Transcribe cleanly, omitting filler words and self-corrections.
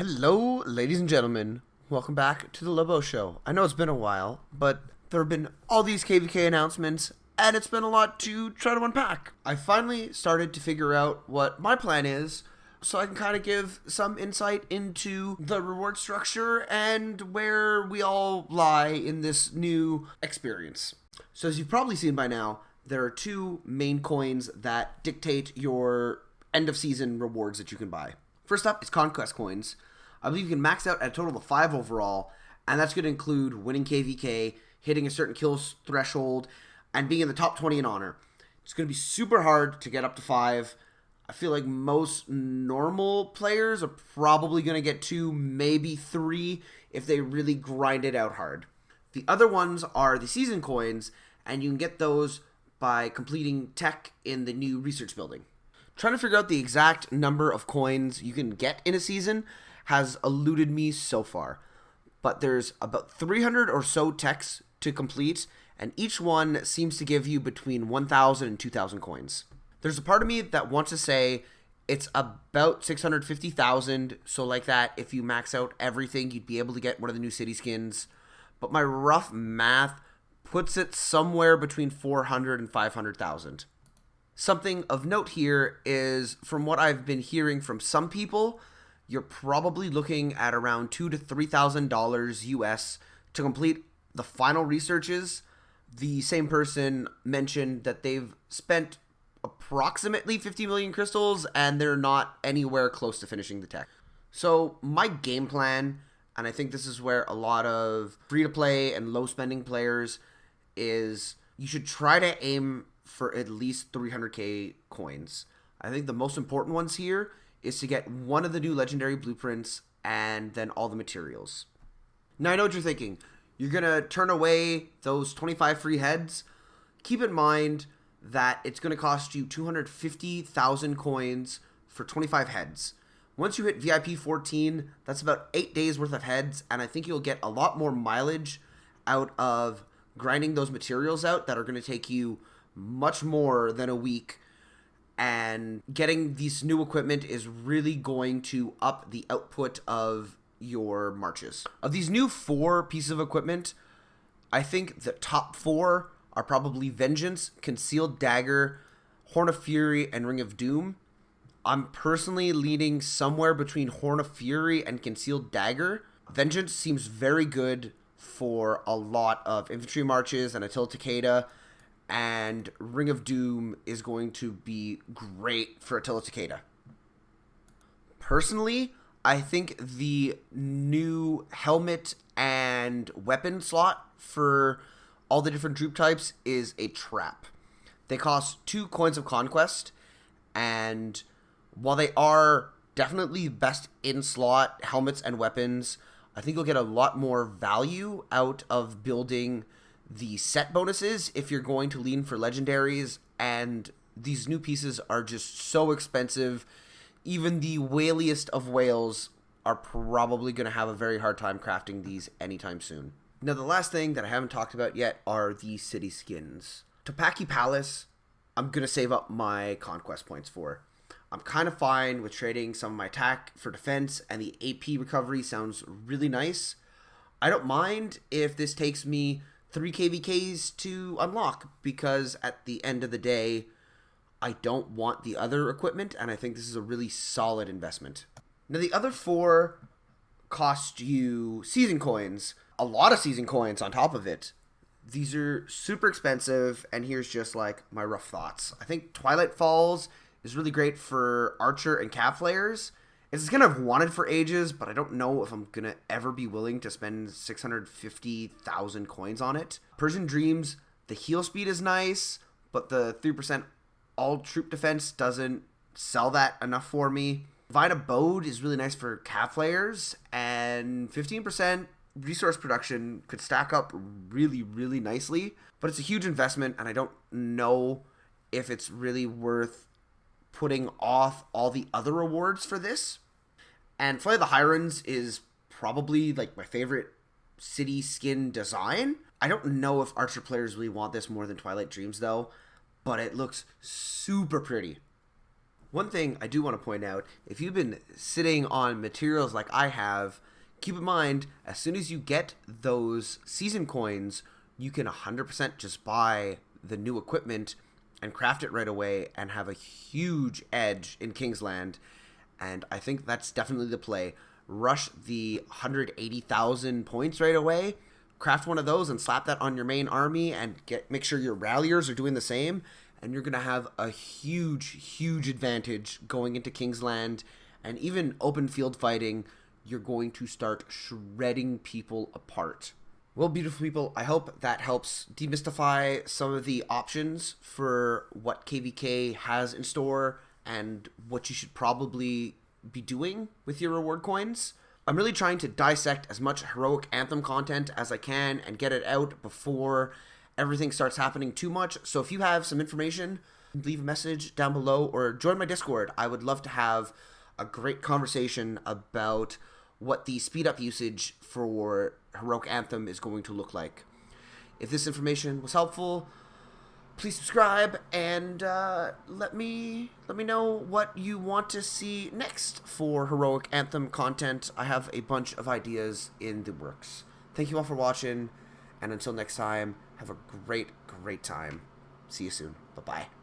Hello, ladies and gentlemen. Welcome back to the Lobo Show. I know it's been a while, but there have been all these KvK announcements, and it's been a lot to try to unpack. I finally started to figure out what my plan is, so I can kind of give some insight into the reward structure and where we all lie in this new experience. So as you've probably seen by now, there are two main coins that dictate your end of season rewards that you can buy. First up is Conquest coins. I believe you can max out at a total of 5 overall, and that's going to include winning KvK, hitting a certain kills threshold, and being in the top 20 in honor. It's going to be super hard to get up to 5. I feel like most normal players are probably going to get 2, maybe 3 if they really grind it out hard. The other ones are the season coins, and you can get those by completing tech in the new research building. Trying to figure out the exact number of coins you can get in a season has eluded me so far. But there's about 300 or so techs to complete, and each one seems to give you between 1,000 and 2,000 coins. There's a part of me that wants to say it's about 650,000, so like that, if you max out everything, you'd be able to get one of the new city skins. But my rough math puts it somewhere between 400 and 500,000. Something of note here is, from what I've been hearing from some people, you're probably looking at around $2,000 to $3,000 US to complete the final researches. The same person mentioned that they've spent approximately 50 million crystals and they're not anywhere close to finishing the tech. So my game plan, and I think this is where a lot of free-to-play and low-spending players is, you should try to aim for at least 300k coins. I think the most important ones here is to get one of the new legendary blueprints and then all the materials. Now I know what you're thinking. You're going to turn away those 25 free heads. Keep in mind that it's going to cost you 250,000 coins for 25 heads. Once you hit VIP 14, that's about 8 days worth of heads, and I think you'll get a lot more mileage out of grinding those materials out that are going to take you much more than a week, and getting this new equipment is really going to up the output of your marches. Of these new 4 pieces of equipment, I think the top 4 are probably Vengeance, Concealed Dagger, Horn of Fury, and Ring of Doom. I'm personally leaning somewhere between Horn of Fury and Concealed Dagger. Vengeance seems very good for a lot of infantry marches and Attila Takeda, and Ring of Doom is going to be great for Attila Takeda. Personally, I think the new helmet and weapon slot for all the different troop types is a trap. They cost 2 coins of conquest, and while they are definitely best in slot helmets and weapons, I think you'll get a lot more value out of building the set bonuses if you're going to lean for legendaries, and these new pieces are just so expensive. Even the whaliest of whales are probably going to have a very hard time crafting these anytime soon. Now, the last thing that I haven't talked about yet are the city skins. Topaki Palace, I'm going to save up my conquest points for. I'm kind of fine with trading some of my attack for defense, and the AP recovery sounds really nice. I don't mind if this takes me 3 KvKs to unlock, because at the end of the day, I don't want the other equipment, and I think this is a really solid investment. Now, the other 4 cost you season coins, a lot of season coins on top of it. These are super expensive, and here's just like my rough thoughts. I think Twilight Falls is really great for Archer and Cav players. It's kind of wanted for ages, but I don't know if I'm going to ever be willing to spend 650,000 coins on it. Persian Dreams, the heal speed is nice, but the 3% all troop defense doesn't sell that enough for me. Divine Abode is really nice for Cav players, and 15% resource production could stack up really, really nicely, but it's a huge investment, and I don't know if it's really worth putting off all the other rewards for this. And Flight of the Hirons is probably like my favorite city skin design. I don't know if Archer players really want this more than Twilight Dreams though, but it looks super pretty. One thing I do want to point out, if you've been sitting on materials like I have, keep in mind, as soon as you get those season coins, you can 100% just buy the new equipment and craft it right away and have a huge edge in Kingsland. And I think that's definitely the play. Rush the 180,000 points right away, craft one of those and slap that on your main army and make sure your ralliers are doing the same, and you're going to have a huge advantage going into Kingsland. And even open field fighting, you're going to start shredding people apart. Well, beautiful people, I hope that helps demystify some of the options for what KvK has in store and what you should probably be doing with your reward coins. I'm really trying to dissect as much heroic Anthem content as I can and get it out before everything starts happening too much. So if you have some information, leave a message down below or join my Discord. I would love to have a great conversation about what the speed up usage for heroic Anthem is going to look like. If this information was helpful, please subscribe and let me know what you want to see next for heroic Anthem content. I have a bunch of ideas in the works. Thank you all for watching, and until next time, have a great time. See you soon. Bye-bye.